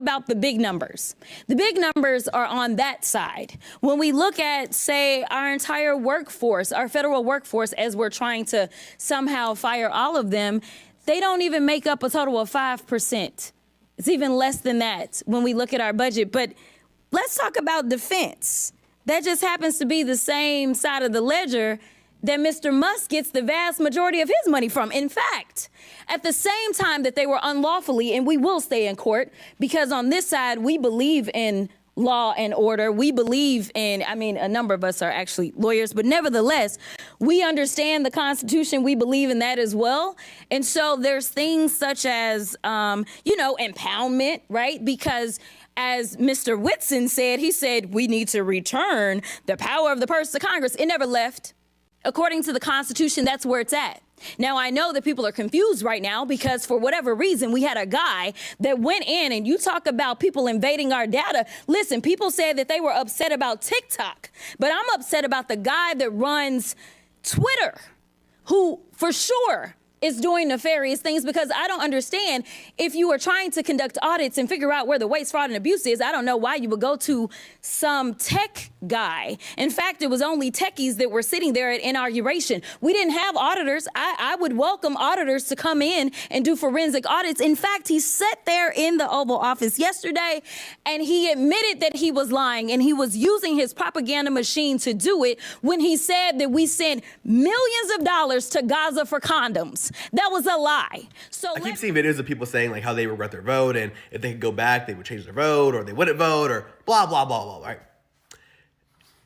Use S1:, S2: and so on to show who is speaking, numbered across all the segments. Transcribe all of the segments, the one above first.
S1: about the big numbers. The big numbers are on that side. When we look at, say, our entire workforce, our federal workforce, as we're trying to somehow fire all of them, they don't even make up a total of 5%. It's even less than that when we look at our budget. But let's talk about defense. That just happens to be the same side of the ledger that Mr. Musk gets the vast majority of his money from. In fact, at the same time that they were unlawfully, and we will stay in court, because on this side, we believe in law and order. We believe in, a number of us are actually lawyers, but nevertheless, we understand the Constitution. We believe in that as well. And so there's things such as, impoundment, right? Because as Mr. Whitson said, he said, we need to return the power of the purse to Congress. It never left. According to the Constitution, that's where it's at. Now, I know that people are confused right now because for whatever reason, we had a guy that went in, and you talk about people invading our data. Listen, people said that they were upset about TikTok, but I'm upset about the guy that runs Twitter, who for sure is doing nefarious things, because I don't understand, if you are trying to conduct audits and figure out where the waste, fraud, and abuse is, I don't know why you would go to some tech guy. In fact, it was only techies that were sitting there at inauguration. We didn't have auditors. I would welcome auditors to come in and do forensic audits. In fact, he sat there in the Oval Office yesterday and he admitted that he was lying, and he was using his propaganda machine to do it when he said that we sent millions of dollars to Gaza for condoms. That was a lie. So
S2: I keep seeing videos of people saying like how they regret their vote, and if they could go back, they would change their vote, or they wouldn't vote, or blah, blah, blah, blah, right?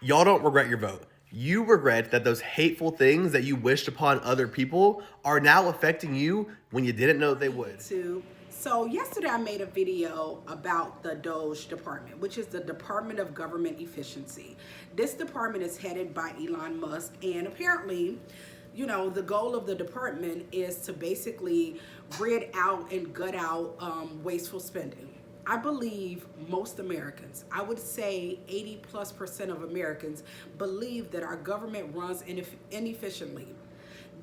S2: Y'all don't regret your vote. You regret that those hateful things that you wished upon other people are now affecting you when you didn't know they would.
S3: So yesterday I made a video about the DOGE department, which is the Department of Government Efficiency. This department is headed by Elon Musk, and apparently, the goal of the department is to basically rid out and gut out wasteful spending. I believe most Americans, I would say 80+% of Americans, believe that our government runs inefficiently.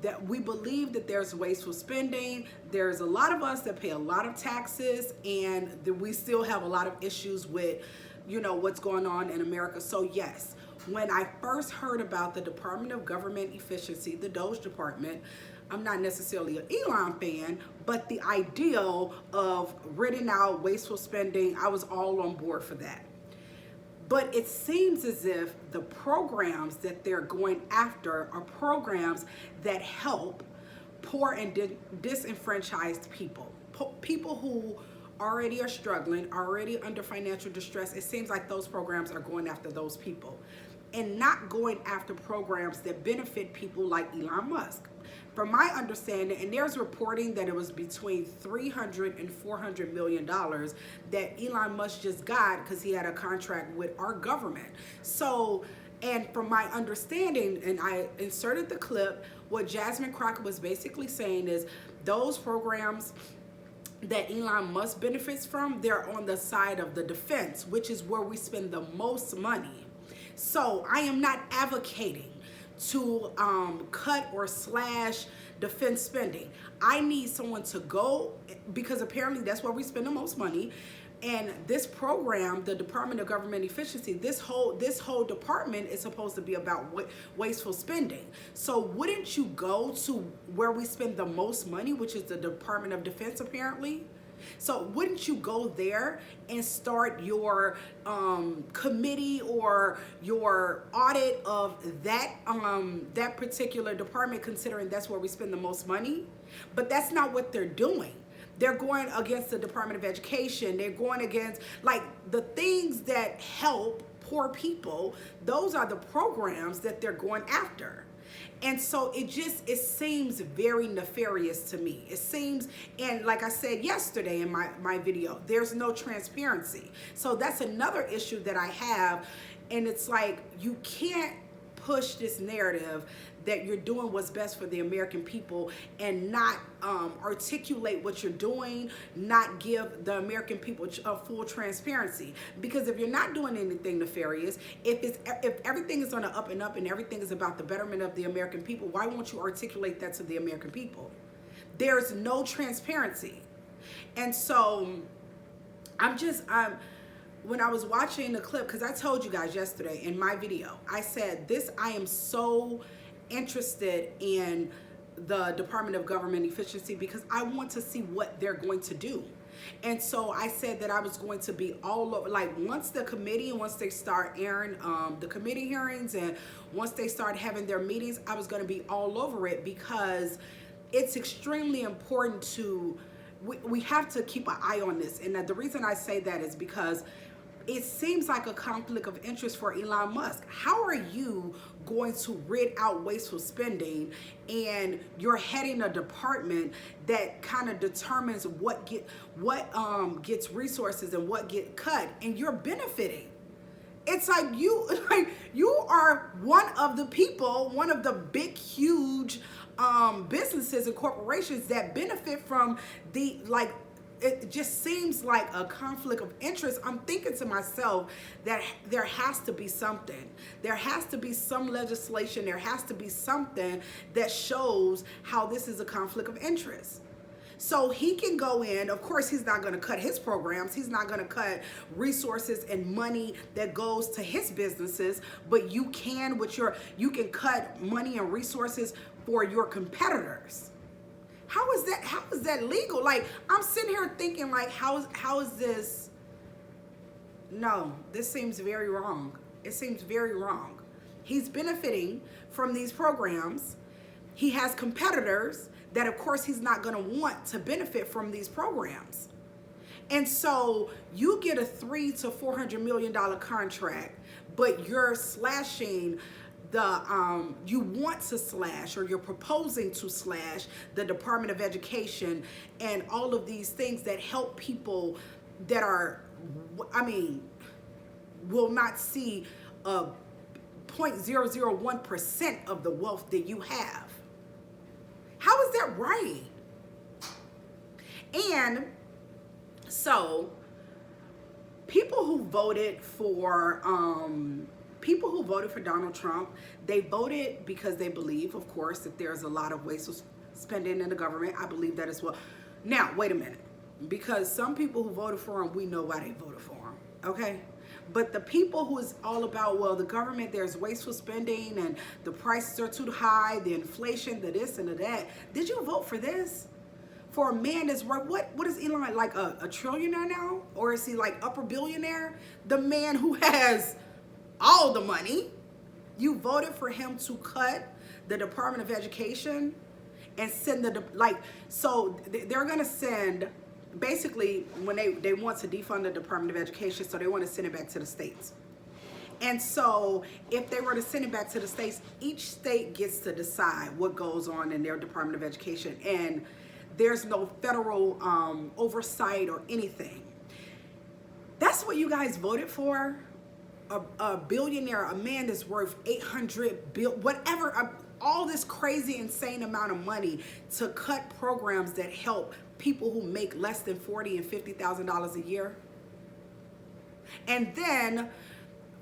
S3: That we believe that there's wasteful spending. There's a lot of us that pay a lot of taxes, and that we still have a lot of issues with, what's going on in America. So yes, when I first heard about the Department of Government Efficiency, the DOGE department, I'm not necessarily an Elon fan, but the ideal of ridding out wasteful spending, I was all on board for that. But it seems as if the programs that they're going after are programs that help poor and disenfranchised people, people who already are struggling, already under financial distress. It seems like those programs are going after those people and not going after programs that benefit people like Elon Musk. From my understanding, and there's reporting that it was between $300 and $400 million that Elon Musk just got because he had a contract with our government. So, and from my understanding, and I inserted the clip, what Jasmine Crockett was basically saying is those programs that Elon Musk benefits from, they're on the side of the defense, which is where we spend the most money. So I am not advocating to cut or slash defense spending. I need someone to go, because apparently that's where we spend the most money. And this program, the Department of Government Efficiency, this whole department is supposed to be about wasteful spending. So wouldn't you go to where we spend the most money, which is the Department of Defense apparently? So wouldn't you go there and start your committee or your audit of that particular department, considering that's where we spend the most money? But that's not what they're doing. They're going against the Department of Education. They're going against, like, the things that help poor people. Those are the programs that they're going after. And so it seems very nefarious to me. It seems, and like I said yesterday in my video, there's no transparency. So that's another issue that I have. And it's like, you can't push this narrative that you're doing what's best for the American people and not articulate what you're doing, not give the American people a full transparency. Because if you're not doing anything nefarious, if everything is on the up and up and everything is about the betterment of the American people, why won't you articulate that to the American people? There's no transparency. And so I'm when I was watching the clip, because I told you guys yesterday in my video, I said this, I am so interested in the Department of Government Efficiency because I want to see what they're going to do. And so I said that I was going to be all over, like once they start airing the committee hearings, and once they start having their meetings, I was going to be all over it, because it's extremely important to, we have to keep an eye on this. And the reason I say that is because it seems like a conflict of interest for Elon Musk. How are you going to rid out wasteful spending, and you're heading a department that kind of determines what gets resources and what get cut, and you're benefiting? It's like you are one of the people, one of the big, huge businesses and corporations that benefit from the, like, it just seems like a conflict of interest. I'm thinking to myself that there has to be something. There has to be some legislation. There has to be something that shows how this is a conflict of interest. So he can go in, of course, he's not going to cut his programs. He's not going to cut resources and money that goes to his businesses, but you can cut money and resources for your competitors. How is that legal? Like, I'm sitting here thinking, like, how is this? No, this seems very wrong. It seems very wrong. He's benefiting from these programs. He has competitors that, of course, he's not going to want to benefit from these programs. And so you get a $300 to $400 million contract, but you're slashing you want to slash, or you're proposing to slash, the Department of Education and all of these things that help people that are, will not see a 0.001% of the wealth that you have. How is that right? And so people who voted for Donald Trump, they voted because they believe, of course, that there's a lot of wasteful spending in the government. I believe that as well. Now, wait a minute. Because some people who voted for him, we know why they voted for him, okay? But the people who is all about, well, the government, there's wasteful spending and the prices are too high, the inflation, the this and the that. Did you vote for this? For a man that's worth, what is Elon, like a trillionaire now? Or is he like upper billionaire? The man who has all the money. You voted for him to cut the Department of Education and send so they're going to send, basically, when they want to defund the Department of Education, so they want to send it back to the states. And so if they were to send it back to the states, each state gets to decide what goes on in their Department of Education, and there's no federal oversight or anything. That's what you guys voted for? A billionaire, a man that's worth 800 billion, whatever, all this crazy, insane amount of money to cut programs that help people who make less than $40,000 and $50,000 a year. And then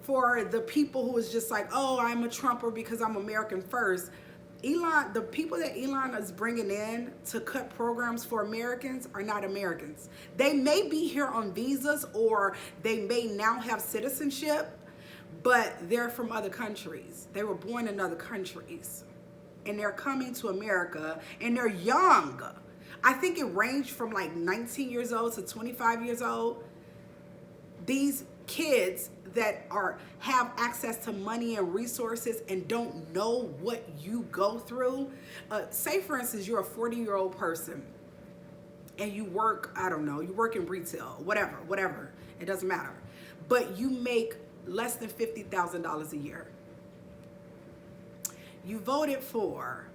S3: for the people who is just like, oh, I'm a Trumper because I'm American first. The people that Elon is bringing in to cut programs for Americans are not Americans. They may be here on visas, or they may now have citizenship, but they're from other countries. They were born in other countries, and they're coming to America, and they're young. I think it ranged from like 19 years old to 25 years old. These kids that have access to money and resources and don't know what you go through. Say, for instance, you're a 40-year-old person and you work, I don't know, you work in retail, whatever, it doesn't matter. But you make less than $50,000 a year. You voted for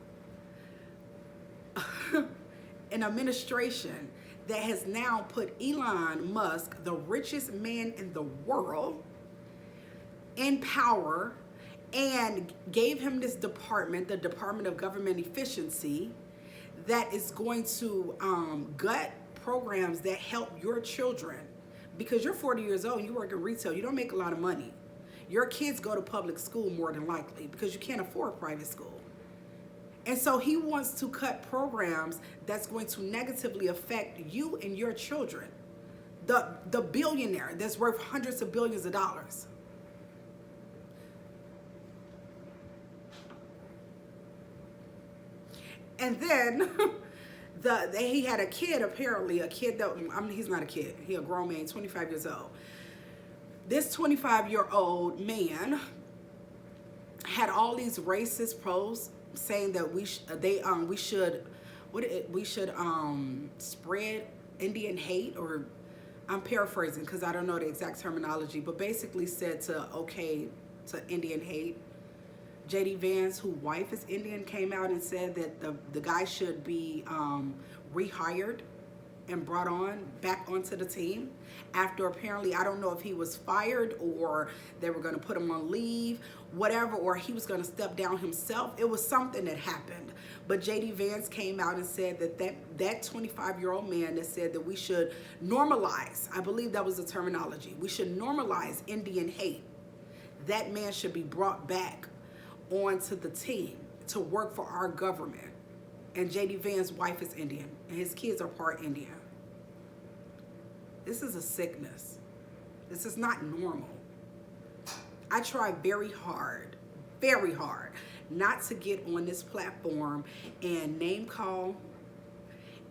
S3: an administration that has now put Elon Musk, the richest man in the world, in power, and gave him this department, the Department of Government Efficiency, that is going to gut programs that help your children. Because you're 40 years old and you work in retail, you don't make a lot of money. Your kids go to public school more than likely because you can't afford private school. And so he wants to cut programs that's going to negatively affect you and your children. the billionaire that's worth hundreds of billions of dollars. And then he had a kid, apparently, a kid that, I mean, he's not a kid. He's a grown man, 25 years old. This 25-year-old man had all these racist posts saying that we should spread Indian hate, or I'm paraphrasing because I don't know the exact terminology, but basically said to Indian hate. JD Vance, whose wife is Indian, came out and said that the guy should be rehired and brought back onto the team after apparently, I don't know if he was fired or they were going to put him on leave, whatever, or he was going to step down himself. It was something that happened. But JD Vance came out and said that 25-year-old man that said that we should normalize, I believe that was the terminology, we should normalize Indian hate. That man should be brought back onto the team to work for our government. And JD Vance's wife is Indian and his kids are part Indian. This is a sickness. This is not normal. I try very hard not to get on this platform and name call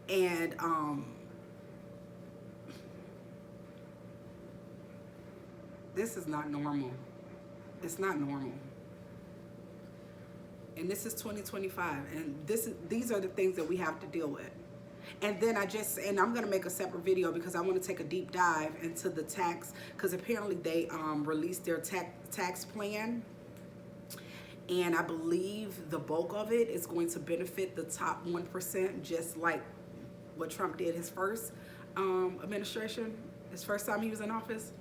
S3: and this is not normal. It's not normal. And this is 2025, and these are the things that we have to deal with. And then I'm gonna make a separate video because I want to take a deep dive into the tax, because apparently they released their tax plan, and I believe the bulk of it is going to benefit the top 1%, just like what Trump did his first administration, his first time he was in office.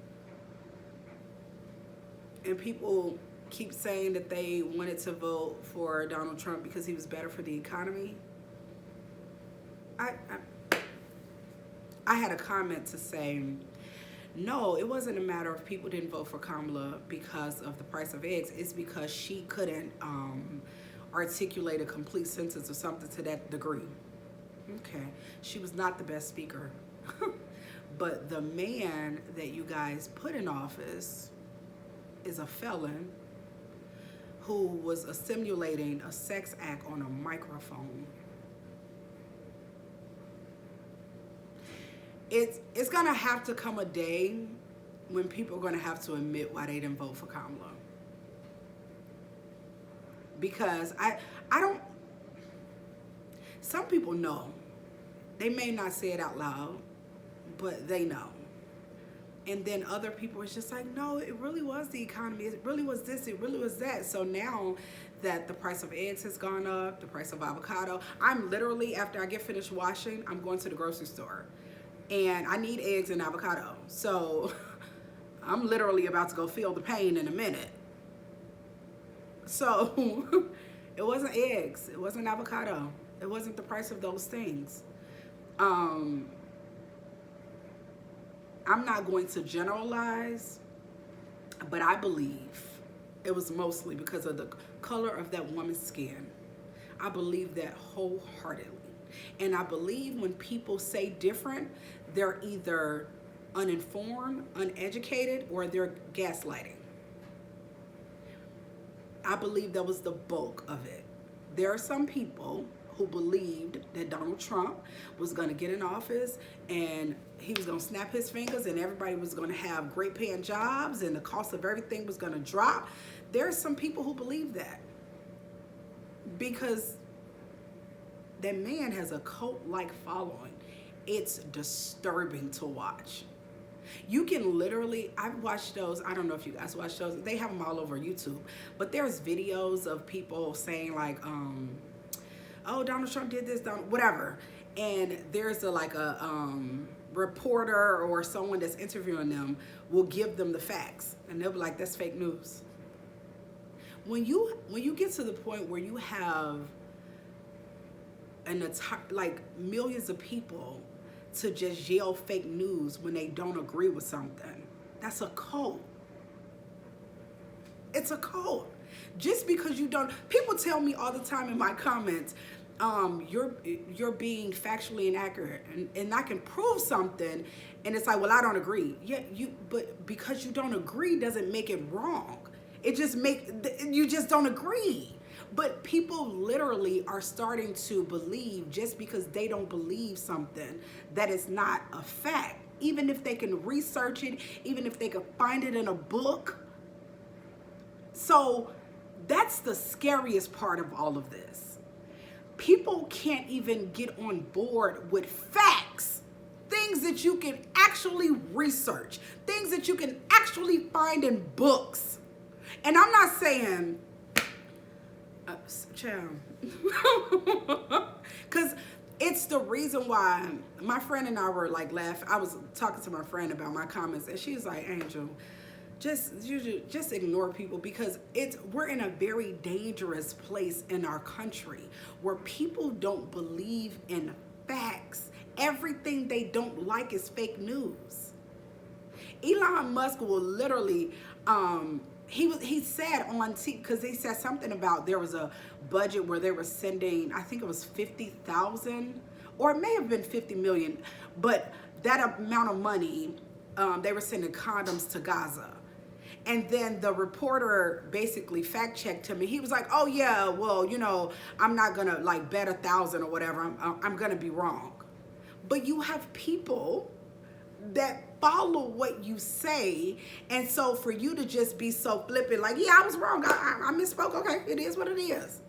S3: And people keep saying that they wanted to vote for Donald Trump because he was better for the economy. I had a comment to say, no, it wasn't a matter of people didn't vote for Kamala because of the price of eggs. It's because she couldn't articulate a complete sentence or something to that degree. Okay, she was not the best speaker. But the man that you guys put in office is a felon who was simulating a sex act on a microphone. It's gonna have to come a day when people are gonna have to admit why they didn't vote for Kamala. Because I don't, some people know. They may not say it out loud, but they know. And then other people is just like, no, it really was the economy. It really was this, it really was that. So now that the price of eggs has gone up, the price of avocado, I'm literally, after I get finished washing, I'm going to the grocery store. And I need eggs and avocado. So I'm literally about to go feel the pain in a minute. So it wasn't eggs, it wasn't avocado. It wasn't the price of those things. I'm not going to generalize, but I believe it was mostly because of the color of that woman's skin. I believe that wholeheartedly. And I believe when people say different, they're either uninformed, uneducated, or they're gaslighting. I believe that was the bulk of it. There are some people who believed that Donald Trump was going to get in office and he was going to snap his fingers and everybody was going to have great paying jobs and the cost of everything was going to drop. There are some people who believe that because that man has a cult-like following. It's disturbing to watch. You can literally, I've watched those, I don't know if you guys watch those, they have them all over YouTube, but there's videos of people saying like, oh, Donald Trump did this, whatever. And there's a reporter or someone that's interviewing them will give them the facts. And they'll be like, that's fake news. When you get to the point where you have like millions of people to just yell fake news when they don't agree with something, that's a cult. It's a cult. Just because you don't, people tell me all the time in my comments, you're being factually inaccurate, and I can prove something And it's like, well, I don't agree. Yeah, but because you don't agree doesn't make it wrong. It just you just don't agree. But people literally are starting to believe, just because they don't believe something, that it's not a fact. Even if they can research it, even if they can find it in a book. So that's the scariest part of all of this. People can't even get on board with facts. Things that you can actually research. Things that you can actually find in books. And I'm not saying, because it's the reason why my friend and I were like laughing. I was talking to my friend about my comments, and she was like, Angel, just ignore people, because we're in a very dangerous place in our country where people don't believe in facts. Everything they don't like is fake news. Elon Musk will literally, he said on because he said something about there was a budget where they were sending, I think it was 50,000, or it may have been 50 million, but that amount of money, they were sending condoms to Gaza. And then the reporter basically fact checked him, and he was like, oh yeah, well, I'm not gonna like bet 1,000 or whatever. I'm gonna be wrong. But you have people that follow what you say, and so for you to just be so flippant, like, yeah, I was wrong, I misspoke, okay, it is what it is.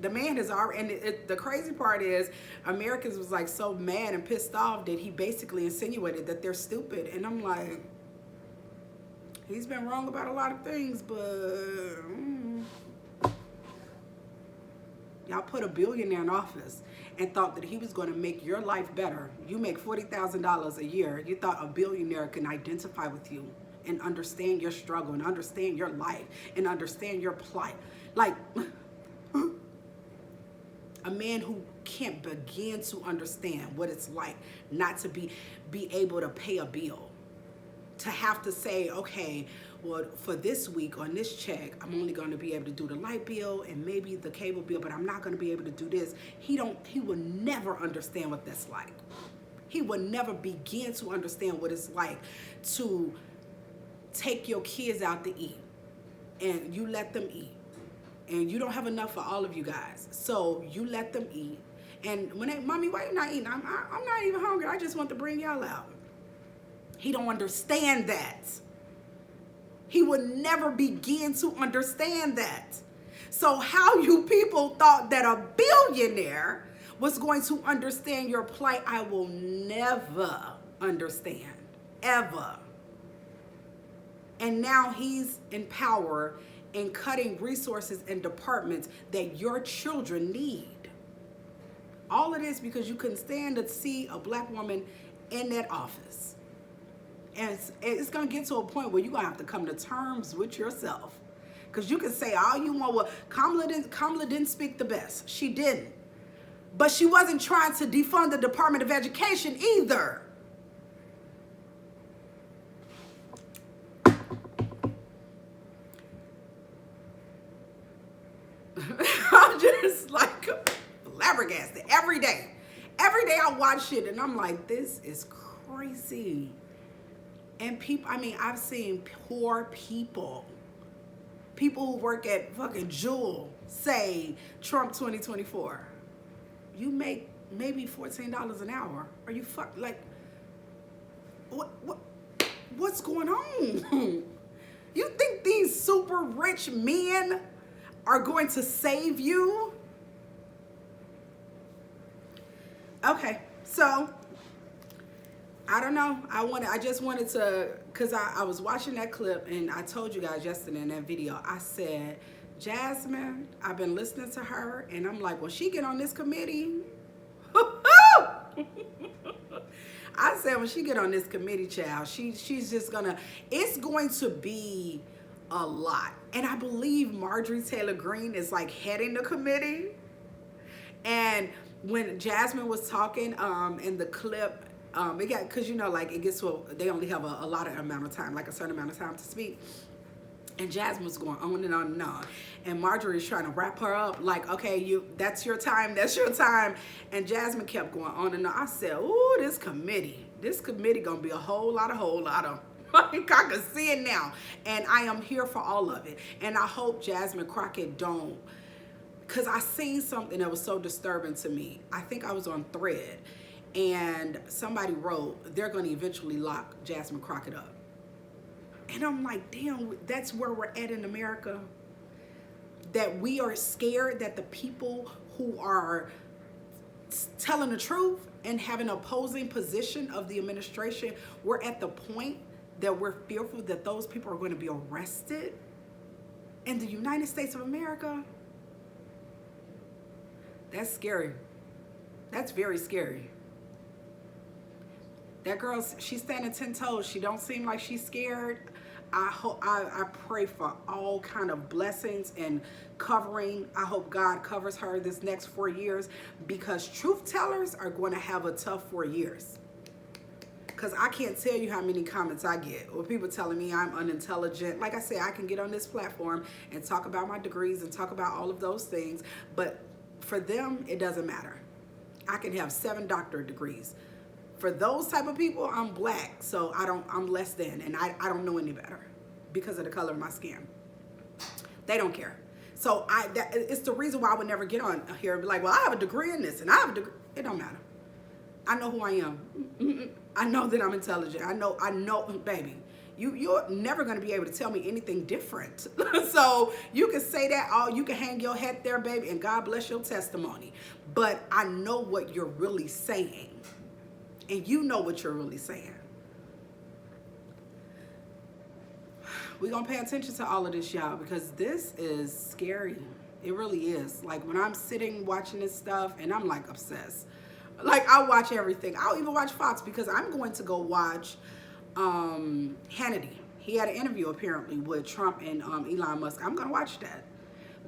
S3: The man has already, and the crazy part is, Americans was like so mad and pissed off that he basically insinuated that they're stupid. And I'm like, he's been wrong about a lot of things, but y'all put a billionaire in office and thought that he was going to make your life better. You make $40,000 a year. You thought a billionaire can identify with you and understand your struggle and understand your life and understand your plight. Like, a man who can't begin to understand what it's like not to be able to pay a bill. To have to say, okay, well, for this week on this check, I'm only going to be able to do the light bill and maybe the cable bill, but I'm not going to be able to do this. He will never understand what that's like. He will never begin to understand what it's like to take your kids out to eat and you let them eat. And you don't have enough for all of you guys. So you let them eat. And when they, mommy, why you not eating? I'm not even hungry. I just want to bring y'all out. He don't understand that. He would never begin to understand that. So how you people thought that a billionaire was going to understand your plight, I will never understand, ever. And now he's in power and cutting resources and departments that your children need. All it is because you couldn't stand to see a black woman in that office. And it's going to get to a point where you're going to have to come to terms with yourself. Because you can say all you want. Well, Kamala didn't speak the best. She didn't. But she wasn't trying to defund the Department of Education either. I'm just like flabbergasted every day. Every day I watch shit and I'm like, this is crazy. And people, I mean, I've seen poor people who work at fucking Jewel say Trump 2024. You make maybe $14 an hour. Are you like, what's going on? You think these super rich men are going to save you? Okay, so I don't know. I just wanted to, because I was watching that clip and I told you guys yesterday in that video, I said, Jasmine, I've been listening to her and I'm like, well, she get on this committee. I said, when she get on this committee, child, she's just gonna, it's going to be a lot. And I believe Marjorie Taylor Greene is like heading the committee. And when Jasmine was talking in the clip, it got, because like it gets to they only have a lot of amount of time, like a certain amount of time to speak. And Jasmine was going on and on and on. And Marjorie's trying to wrap her up like, okay, that's your time, that's your time. And Jasmine kept going on and on. I said, ooh, this committee gonna be a whole lot of I can see it now. And I am here for all of it. And I hope Jasmine Crockett don't, because I seen something that was so disturbing to me. I think I was on Thread, and somebody wrote, they're gonna eventually lock Jasmine Crockett up. And I'm like, damn, that's where we're at in America. That we are scared that the people who are telling the truth and have an opposing position of the administration, we're at the point that we're fearful that those people are going to be arrested in the United States of America. That's scary. That's very scary. That girl, she's standing 10 toes. She don't seem like she's scared. I pray for all kind of blessings and covering. I hope God covers her this next 4 years, because truth tellers are going to have a tough 4 years. Because I can't tell you how many comments I get or people telling me I'm unintelligent. Like I said, I can get on this platform and talk about my degrees and talk about all of those things, but for them, it doesn't matter. I can have 7 doctorate degrees. For those type of people, I'm black, so I'm less than, and I don't know any better because of the color of my skin. They don't care. So it's the reason why I would never get on here and be like, well, I have a degree in this and I have a degree. It don't matter. I know who I am. I know that I'm intelligent. I know, baby. You're never going to be able to tell me anything different. So you can say that, you can hang your head there, baby, and God bless your testimony. But I know what you're really saying. And you know what you're really saying. We're going to pay attention to all of this, y'all, because this is scary. It really is. Like, when I'm sitting watching this stuff, and I'm, like, obsessed. Like, I watch everything. I'll even watch Fox, because I'm going to go watch Hannity. He had an interview, apparently, with Trump and Elon Musk. I'm going to watch that.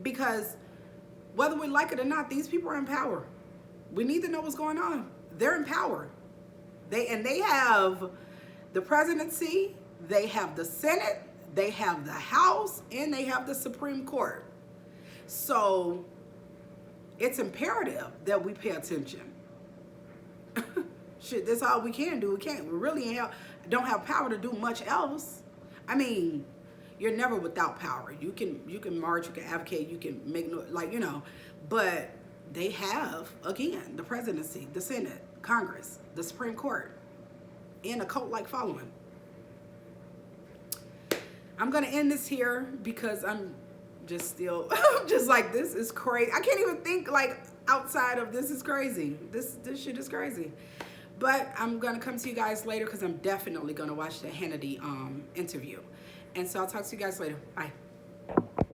S3: Because whether we like it or not, these people are in power. We need to know what's going on. They're in power. They have the presidency, they have the Senate, they have the House, and they have the Supreme Court. So it's imperative that we pay attention. Shit, that's all we can do. We really don't have power to do much else. I mean, you're never without power. You can march, you can advocate, you can make but they have, again, the presidency, the Senate, Congress, the Supreme Court, and a cult-like following. I'm going to end this here because I'm just still, just like, this is crazy. I can't even think, like, outside of this is crazy. This shit is crazy. But I'm going to come to you guys later because I'm definitely going to watch the Hannity interview. And so I'll talk to you guys later. Bye.